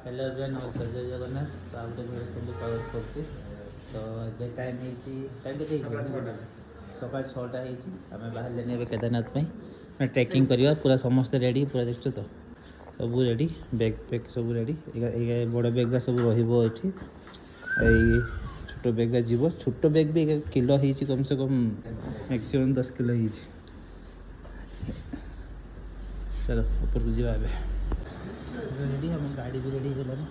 Hello everyone, नमस्कार, जय जगन्नाथ। तो आप लोग स्वागत करছি। तो ଏବେ ଟାଇମ୍ ହେଇଛି, ଟାଇମ୍ କେତେ ହେଇଛି? ସକାଳ 6ଟା ହେଇଛି। ଆମେ ବାହାରିଲେଣି ଏବେ କେଦାରନାଥ ପାଇଁ। ଆମେ ଟ୍ରେକିଂ କରିବା, ପୁରା ସମସ୍ତେ ରେଡ଼ି, ପୁରା ଦେଖୁଛୁ ତ ସବୁ ରେଡ଼ି, ବ୍ୟାଗ୍ ଫ୍ୟାଗ୍ ସବୁ ରେଡ଼ି। ଏଇ ବଡ଼ ବ୍ୟାଗ୍ ସବୁ ରହିବ ଏଠି, ଏଇ ଛୋଟ ବ୍ୟାଗ୍ ଯିବ। ଛୋଟ ବ୍ୟାଗ୍ ବି କିଲୋ ହେଇଛି, କମ୍ ସେ କମ୍ ମ୍ୟାକ୍ସିମମ୍ 10 କିଲୋ ହେଇଛି। ଚାଲ ଉପରକୁ ଯିବା ଏବେ। रेडी हम गाड़ी भी रेडी ହେଇଗଲାଣି।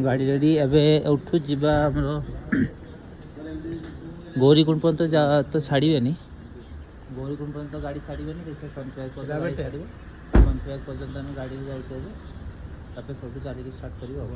गाड़ी रेडी। ଏବେ ଉଠୁ ଯିବା ଆମର ଗୌରୀକୁଣ୍ଡ ପର୍ଯ୍ୟନ୍ତ ତ ଛାଡ଼ିବେନି, ଗୌରୀକୁଣ୍ଡ ପର୍ଯ୍ୟନ୍ତ ଗାଡ଼ି ଛାଡ଼ିବେନି। ଦେଖିବା ସନ୍ପ୍ରୟାଗ ପର୍ଯ୍ୟନ୍ତ ଛାଡ଼ିବେ। ସନ୍ପ୍ରୟାଗ ପର୍ଯ୍ୟନ୍ତ ଆମେ ଗାଡ଼ିରେ ଯାଉଛୁ ଏବେ, ତାପରେ ସବୁଠୁ ଚାଲିକି ଷ୍ଟାର୍ଟ କରିବୁ ଆଉ।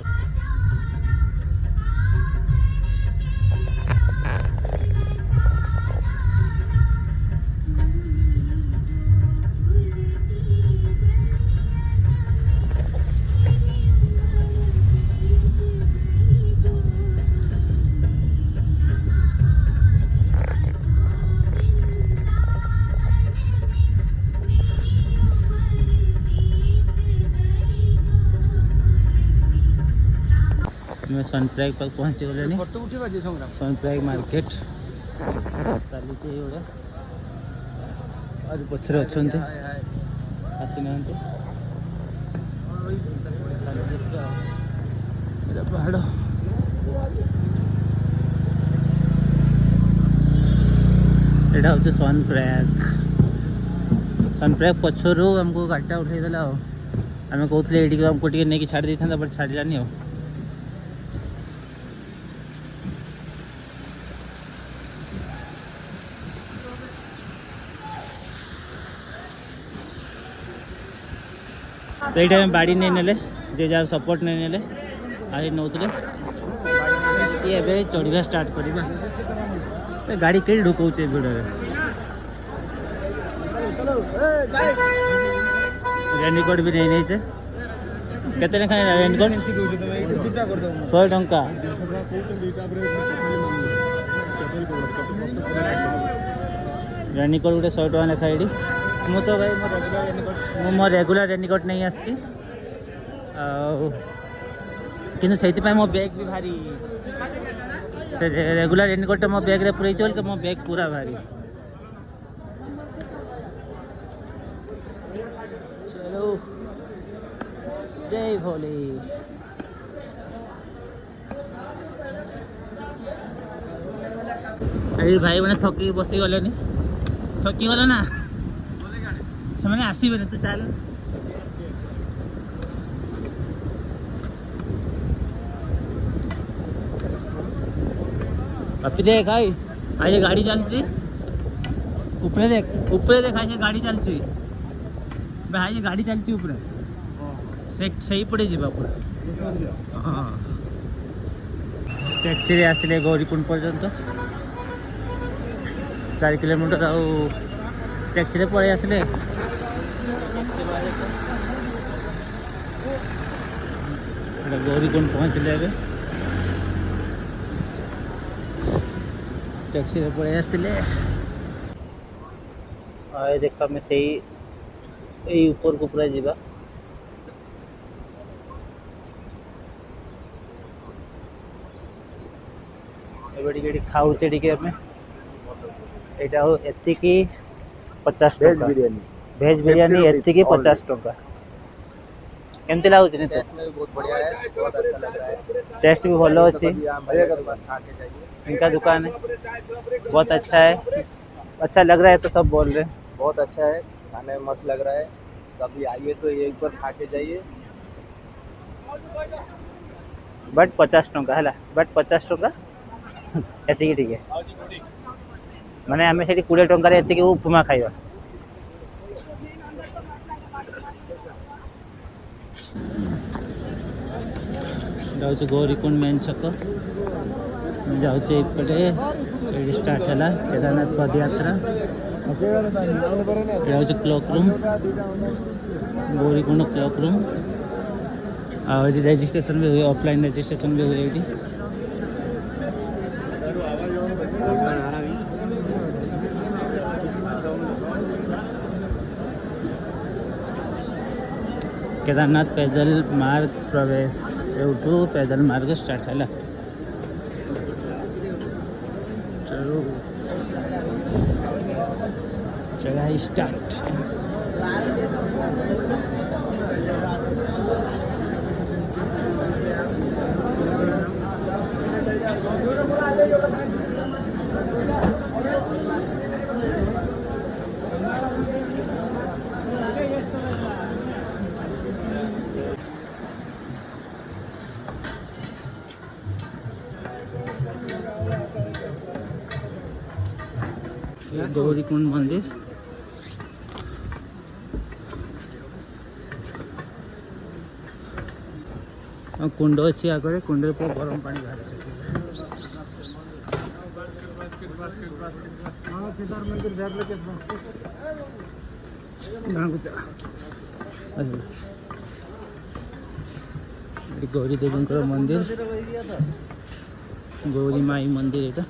मैं सनप्राइग पाक पहुँची गले। सनप्राइग मार्केट चली आज पचर अच्छा आसी ना पहाड़। यहाँ हूँ सनप्राग। सनप्राग पछर आमको गाड़ीटा उठेदेला। आम कहते ये आमको नहीं छाड़ी था, बट छाड़ानी आ। तो ये बाड़ी नहीं नेले, जे जार सपोर्ट नहीं नेले आज नौले ये चढ़ा स्टार्ट करवा। गाड़ी कहीं ढुकाऊे भिड़ रेनकोट भी नहीं नहीं केते खाए रेनकोट 100 टंका। रेनकोट गोटे 100 टका लेखा। मु तो भाई मो रेगुलर रेनकोट नहीं आसी, कि मो बैग भी भारी से रेगुलर रेनकोट मो बैग रे पूरे चल के मो बैग पूरा भारी। चलो जय भोले। अरे भाई मैंने थकी बसी गले, थकी गल ना से मैंने आसबे। तू चल अभी देख भाई, आज गाड़ी चलती ऊपर देख, ऊपर देख आज गाड़ी चलती भाई, गाड़ी चलती ऊपर सही पड़े जीवा पूरा। हाँ टैक्सी रे आसले गौरीकुंड पर्यंत 4 किलोमीटर आउ टैक्सी रे पड़े आसले। गौरीकुंड पहुँचले ए टैक्सी रे पड़े आसले। देख आम से ऊपर को पूरा जीवा। खाऊचे यहाँ हूँ एति 50 वेज बिरयानी। भेज बिरयानी एति 50 टंका। केमती लगुच? बहुत बढ़िया है, बहुत अच्छा लग रहा है। टेस्ट भी भलो अच्छी। इनका दुकान है, बहुत अच्छा है। अच्छा लग रहा है तो सब बोल रहे हैं बहुत अच्छा है, खाने में मस्त लग रहा है। कभी आइए तो एक बार खा के जाइए। बट 50 टंका है, बट 50 टंका एति ठीक है। माने आम से 20 टंका एति उपमा खाइबा। जाऊँ गौरीकुंड मेन छक जाऊँ एपटे स्टार्ट है केदारनाथ पदयात्रा। जाऊँ clock room, Gaurikund clock room. Registration भी हुए, ऑफलाइन रजिस्ट्रेशन भी हुए। केदारनाथ पैदल मार्ग प्रवेश एवठू पैदल मार्ग स्टार्ट है चलो चढ़ाई स्टार्ट गौरीकुंड मंदिर कुंड अच्छी आगे कुंड पर गरम पानी बाहर गौरी देवी मंदिर गौरी माई मंदिर यहाँ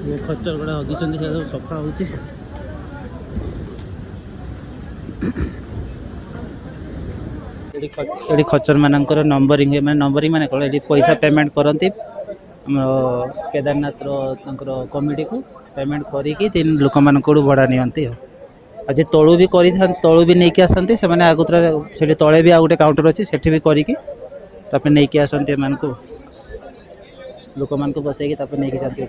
ये खच्चर गुड़ा हगी सब सफा हो खच्चर मानकर नंबरिंग मैंने नंबरिंग मैंने कौन ये पैसा पेमेंट करती केदारनाथ कमिटी को पेमेंट करी तीन लोक मान भड़ा नियंती आज तलू भी तलू भी नहीं आसती से आगुतरा से तले भी आ गए काउंटर अच्छी से भी करके नहीं आसती एम को लोक मान बसैकी नहीं जाती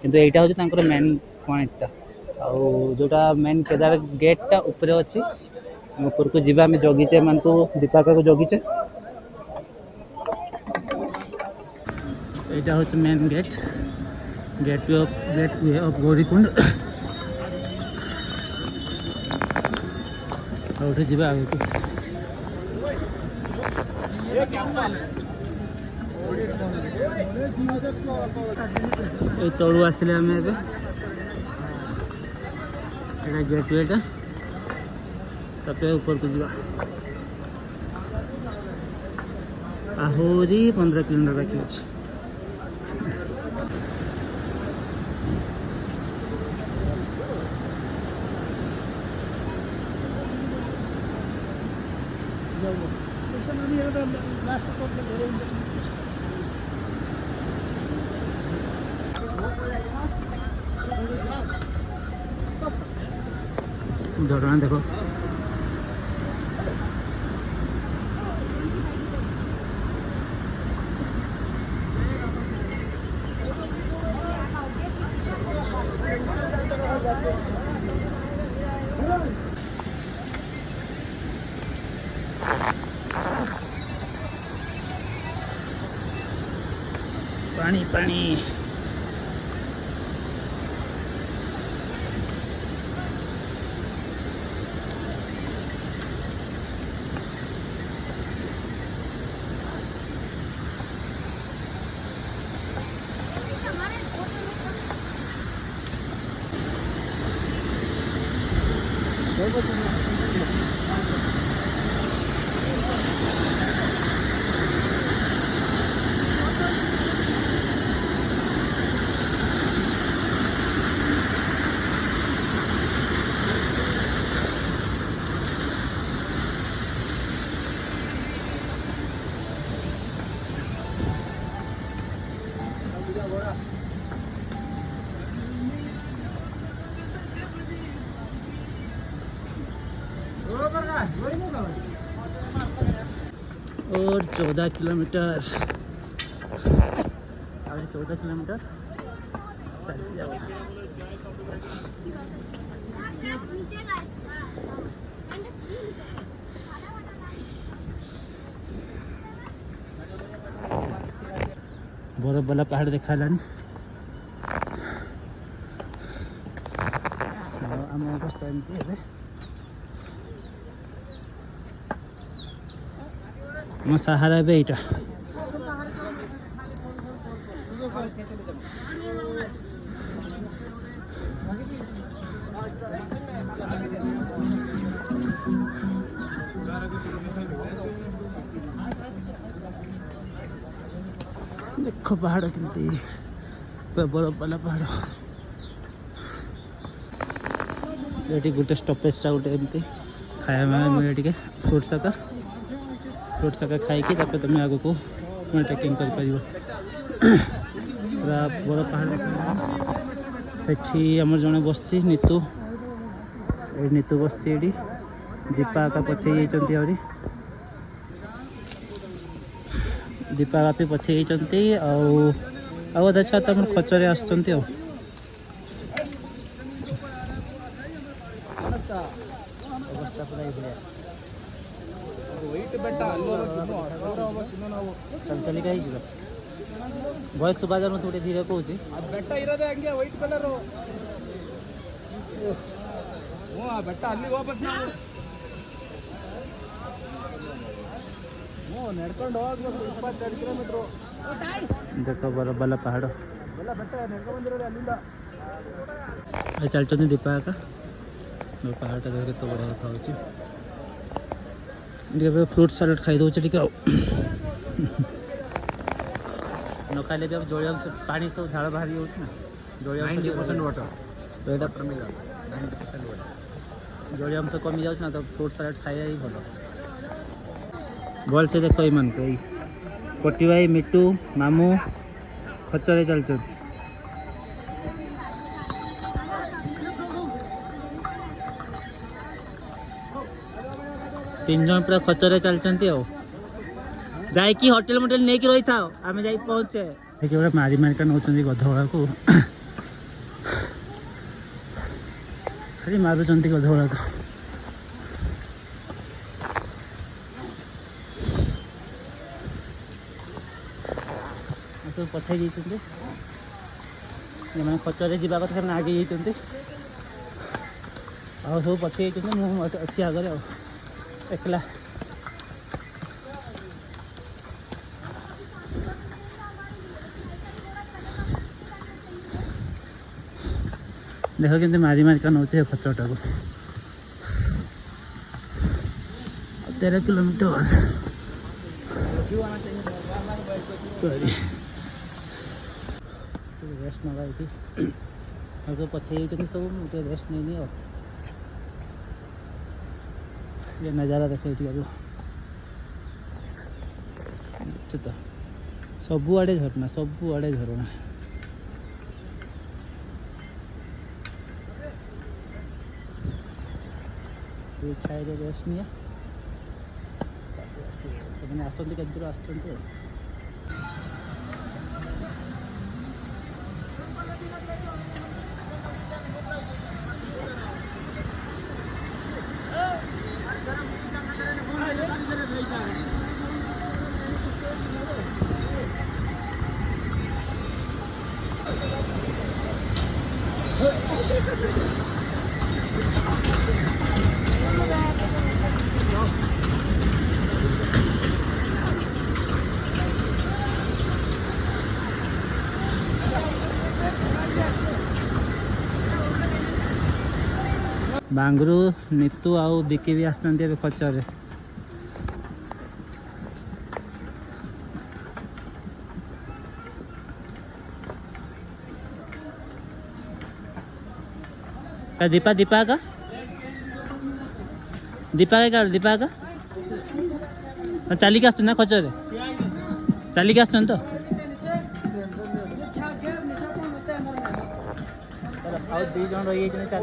किंतु यहाँ हूँ मेन पॉइंटा आउ जोटा मेन केदार गेटा ऊपर अच्छी ऊपर को जीवा आम जगीचे मान को दीपाका को जगीचे यहाँ हूँ main gate gateway of Gaurikund और जीवा आगे तलू आसले आम गेट वेटा ऊपर को जीवा आहरी 15 किलोमीटर बाकी अच्छे झरना देखो पानी पानी और 14 किलोमीटर 14 किलोमीटर चलते जाओ। बरफ वाला पहाड़ देखा मो सहारा यहाँ देख पहाड़ केमती बरफ वाला पहाड़ ये गोटे स्टपेजटा गोटे एमती खाया मिले टे फ्रुट्स आका खाई तुम आग को ट्रेकिंग कर पूरा बड़ पहाड़ सेठी आमर जड़े बस नीतू नीतू बस दीपा आका पछे आहरी दीपा बापी पछे अधा छुआ तुम खचरे आस अवस्था पूरा चल चलिका भयस सुबह मत गोटे धीरे कौच देख बरफ वाला पहाड़ चलते दीपा का पहाड़ देख तो बड़ा देखा फ्रूट सालाड खाई दौचे टे न खाइले भी जलिया पानी सब झाड़ बाहरी हो जलिया जलिया अंश कमी जाऊँ तो फ्रूट सालाड खाइए ही भल भल से देख ईमान को कोटी भाई मिट्टू मामू खचरे चलते तीन जन पूरा खचरे चलते जाकि होटेल मोटेल नहीं रही था आम जा पहुँचे देखिए मारी मारिका नौ गधगड़ा को खाली मारुंट गधगड़ा को सब पछाई जाइए खचरे जावा कथा से आगे जाइए सब पछे मुझे अच्छी आगे एकला देख के मारी मारिका नौ खचरटा को 13 किलोमीटर सॉरी रेस्ट ना तो पछे सब मुझे रेस्ट नहीं और ये नज़ारा देख तो सबुआड़े झरना सबुआड़े झरना इच्छा है रेस्ट नहीं आसती के आस बांगरू नीतू आउ बिकी भी आसते खचरे दीपा दीपा का चलिक आस खचरे चलिक आस तो आउ दी जन रही चलिक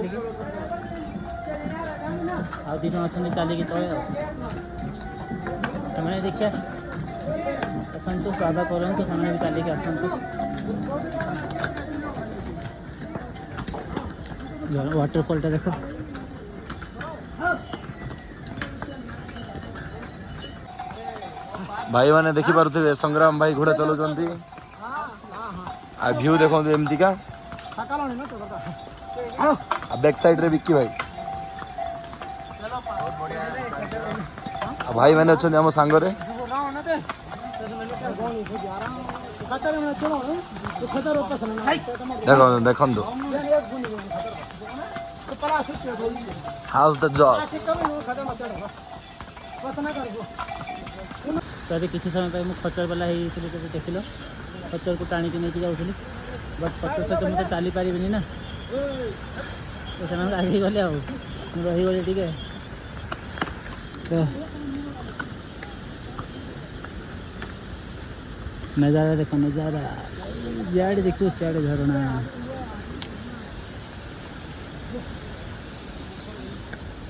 आउ दी जन अच्छा चलिक तले से देखिए आसतु बाबा करतु से भी चलिक आसतु वाटरफॉल देख भाई मैंने देखी पारे संग्राम भाई घोड़ा चलाऊँ व्यू देखो एमती का बैक साइड रे विक्की भाई भाई मैंने अच्छा आम सांगरे देखो देखो हाउस द जॉस तो किसी समय मुझे खचर वाला देख लो खच्चर को टाणी नहीं जाऊँगी बट खच्चर सहित मुझे चली पारि ना तो से आगे गले रहीगली टे तो नज़ारा देखो नज़ारा जियाड़े देखो सियाड़े झरणा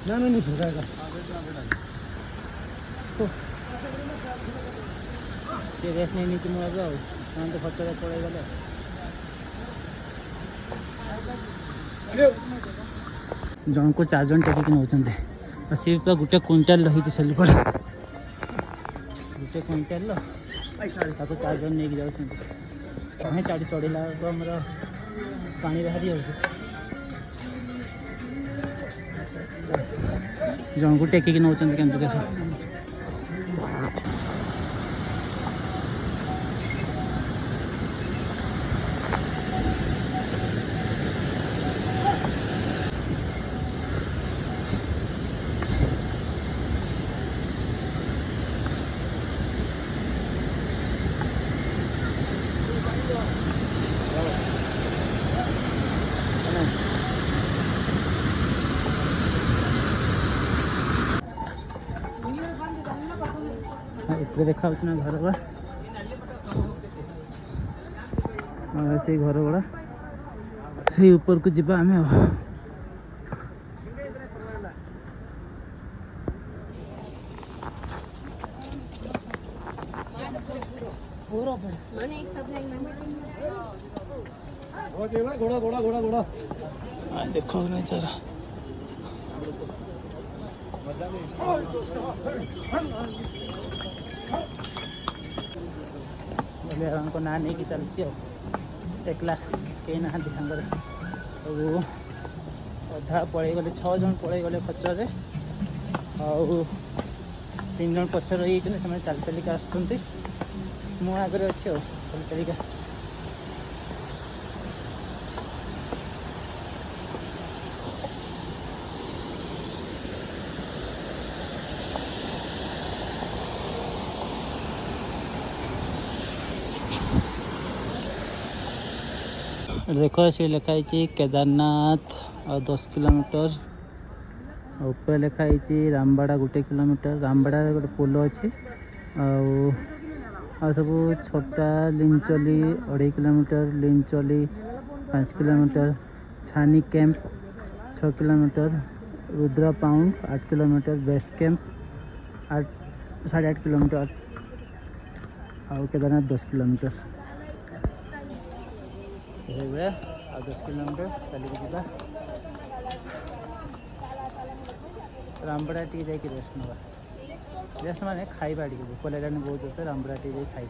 ना नहीं फिर रेस्ट नहीं नीति मुझे तो खर्च पड़े गले जन को 4 जन टेकिक नौ सी पूरा गोटे क्विंटाल रही सेलिपड़ा गोटे क्विंटाल तो 4 जन नहीं जाऊँ चाड़ी चढ़ला आमर पानी बाहरी जन को टेकिक नौ केमती देख इतने देखा ना घर गुड़ा से घर गुड़ा से ऊपर को जीवा आम देखो नहीं जरा को ना नहीं कि चलती एकला कहीं ना सांगे तो अधा पड़े गले 6 जन पड़े गले खच्चर आउ 3 जन पछर रही से चल चलिका आसुँच मु आगे अच्छी चल चलिका देखो से लिखाई केदारनाथ और 10 किलोमीटर ऊपर लिखाई रामबाड़ा 1 किलोमीटर रामबाड़ा गोटे पोल अच्छी सब छोटा लिंचली 2.5 किलोमीटर लिंचली 5 किलोमीटर छानी camp 6 kilometre Rudra pound 8 kilometre base camp 8.5 kilometre और केदारनाथ 10 किलोमीटर आ 10 किलोमीटर चलिए रामबड़ा टी रेस्ट ना रेस्ट माने खाइबा भोक लगे बहुत रामबड़ा टी खाई